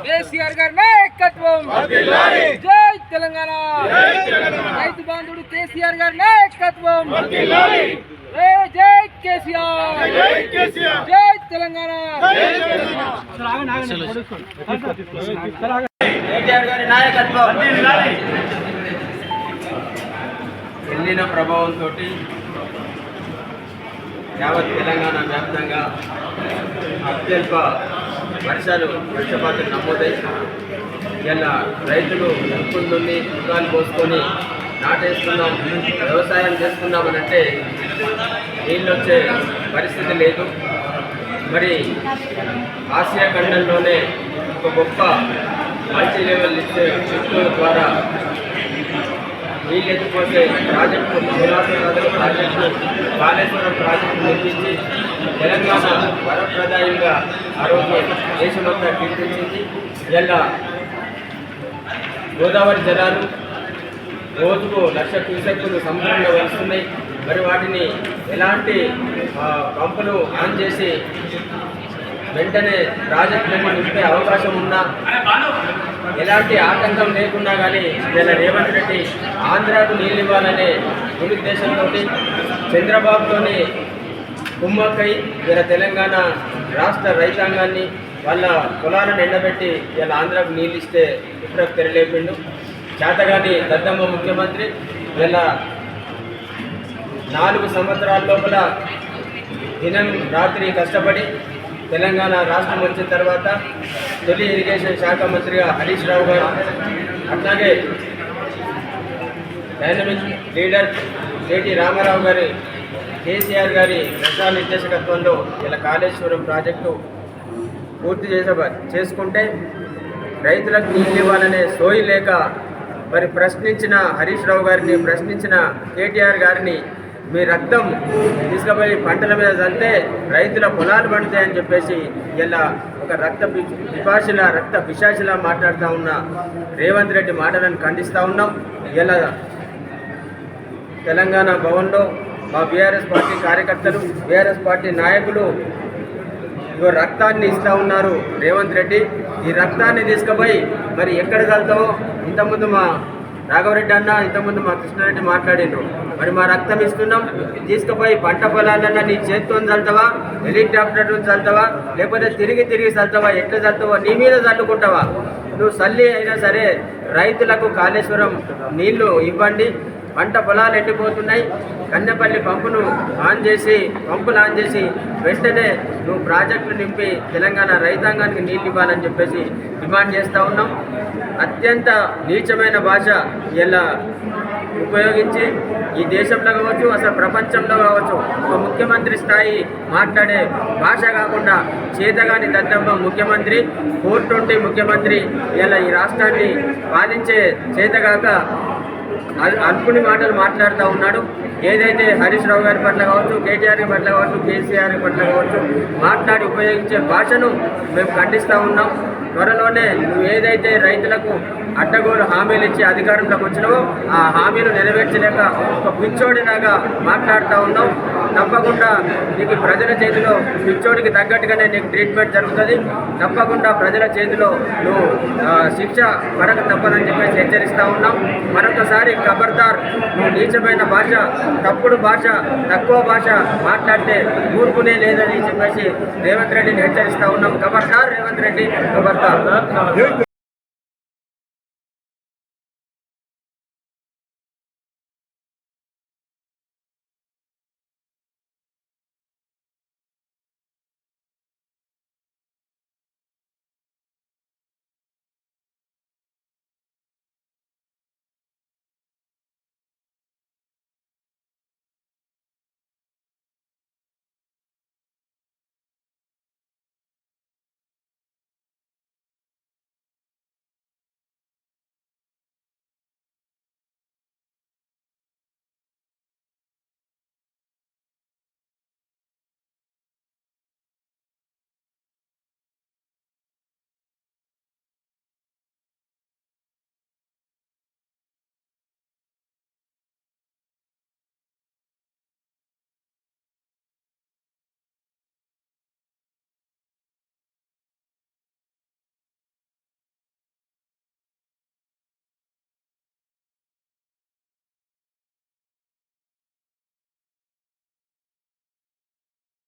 కేసీఆర్ గారి నాయకత్వం, జై తెలంగాణ. రైతు బాంధవుడు కేసీఆర్ గారి నాయకత్వం, జై కేసీఆర్, జై తెలంగాణ. ఎల్లిన ప్రభావంతో యావత్ తెలంగాణ వ్యాప్తంగా అత్యల్ప వర్షపాతం నమోదై ఇలా రైతులు ముందుండి దుకాణాలు పోసుకొని నాటేస్తున్నాం, వ్యవసాయం చేస్తున్నామనంటే నీళ్ళు వచ్చే పరిస్థితి లేదు. మరి ఆసియా ఖండంలోనే ఒక గొప్ప మల్టీ లెవెల్ లిఫ్ట్ ద్వారా నీళ్ళు ఎత్తిపోసే project Amalapuram project, Kaleshwaram project నిర్మించి తెలంగాణ వరప్రదాయంగా ఆ రోజు దేశమంతా కీర్తించింది. ఇలా గోదావరి జలాలు రోజుకు 1,00,000 క్యూసెక్కులు సముద్రంలో వస్తున్నాయి. మరి వాటిని ఎలాంటి పంపులు ఆన్ చేసి వెంటనే ప్రాజెక్టులను నింపే అవకాశం ఉన్నా, ఎలాంటి ఆటంకం లేకున్నా కానీ ఇలా రేవంత్ రెడ్డి ఆంధ్రాకు నీళ్ళు ఇవ్వాలనే దురుద్దేశంతో చంద్రబాబుతోని కుమ్మక్కై ఇలా తెలంగాణ రాష్ట్ర రైతాంగాన్ని వాళ్ళ పొలాలను ఎండబెట్టి ఇలా ఆంధ్రాకు నీళ్ళు ఇస్తే ఇప్పుడు తెరలేపిండు. చేతగాని దద్దమ్మ ముఖ్యమంత్రి ఇలా 4 సంవత్సరాల లోపల దినం రాత్రి కష్టపడి తెలంగాణ రాష్ట్రం వచ్చిన తర్వాత తొలి ఇరిగేషన్ శాఖ మంత్రిగా హరీష్ రావు గారు, అట్లాగే డైనమిక్ లీడర్ కేటీ రామారావు గారి, కేసీఆర్ గారి నిర్దేశకత్వంలో ఇలా కాళేశ్వరం ప్రాజెక్టు పూర్తి చేసుకుంటే రైతులకు నీళ్ళు ఇవ్వాలనే సోయి లేక మరి ప్రశ్నించిన హరీష్ రావు గారిని, ప్రశ్నించిన కేటీఆర్ గారిని మీ రక్తం తీసుకుపోయి పంటల మీద చల్లితే రైతుల పొలాలు పడతాయని చెప్పేసి ఇలా ఒక రక్త పిశాచిలా మాట్లాడుతూ ఉన్న రేవంత్ రెడ్డి మాటలను ఖండిస్తూ ఉన్నాం. ఇలా తెలంగాణ భవన్లో మా బీఆర్ఎస్ పార్టీ కార్యకర్తలు, బీఆర్ఎస్ పార్టీ నాయకులు రక్తాన్ని ఇస్తూ ఉన్నారు. రేవంత్ రెడ్డి ఈ రక్తాన్ని తీసుకుపోయి మరి ఎక్కడ చల్లుతావో, ఇంతకుముందు మా రాఘవరెడ్డి అన్న, ఇంతకుముందు మా కృష్ణారెడ్డి మాట్లాడిండ్రు. మరి మా రక్తం ఇస్తున్నాం, తీసుకుపోయి పంట పొలాలన్నా నీ చేతితో చల్లుతావా, హెలికాప్టర్ చల్లుతావా, లేకపోతే తిరిగి చల్లుతావా, ఎట్లా చల్లుతావా, నీ మీద చల్లుకుంటావా? నువ్వు చల్లి అయినా సరే రైతులకు కాళేశ్వరం నీళ్లు ఇవ్వండి. పంట పొలాలు ఎండిపోతున్నాయి. కన్నెపల్లి పంపులు ఆన్ చేసి వెంటనే నువ్వు ప్రాజెక్టులు నింపి తెలంగాణ రైతాంగానికి నీళ్ళు ఇవ్వాలని చెప్పేసి డిమాండ్ చేస్తూ ఉన్నాం. అత్యంత నీచమైన భాష ఇలా ఉపయోగించి ఈ దేశంలో కావచ్చు, అసలు ప్రపంచంలో కావచ్చు, ఒక ముఖ్యమంత్రి స్థాయి మాట్లాడే భాష కాకుండా చేతగాని దద్దమ్మ ముఖ్యమంత్రి, 420 ముఖ్యమంత్రి ఇలా ఈ రాష్ట్రాన్ని పాలించే చేతగాక అనుకుని మాటలు మాట్లాడుతూ ఉన్నాడు. ఏదైతే హరీష్ రావు గారి పట్ల కావచ్చు, కేటీఆర్ పట్ల కావచ్చు, కేసీఆర్ పట్ల కావచ్చు మాట్లాడి ఉపయోగించే భాషను మేము ఖండిస్తూ ఉన్నాం. త్వరలోనే నువ్వు ఏదైతే రైతులకు అడ్డగోలు హామీలు ఇచ్చి అధికారంలోకి వచ్చినావో ఆ హామీలు నెరవేర్చలేక ఒక పిచ్చోడిలాగా మాట్లాడుతూ ఉన్నావు. తప్పకుండా నీకు ప్రజల చేతిలో పిచ్చోడికి తగ్గట్టుగానే నీకు ట్రీట్మెంట్ జరుగుతుంది. తప్పకుండా ప్రజల చేతిలో నువ్వు శిక్ష పడక తప్పదని చెప్పేసి హెచ్చరిస్తూ ఉన్నాం. మరొకసారి ఖబర్దార్, నువ్వు నీచమైన భాష, తప్పుడు భాష, తక్కువ భాష మాట్లాడితే ఊరుకునే లేదని చెప్పేసి రేవంత్ రెడ్డిని హెచ్చరిస్తూ ఉన్నాం. ఖబర్దార్ రేవంత్ రెడ్డి, ఖబర్దార్.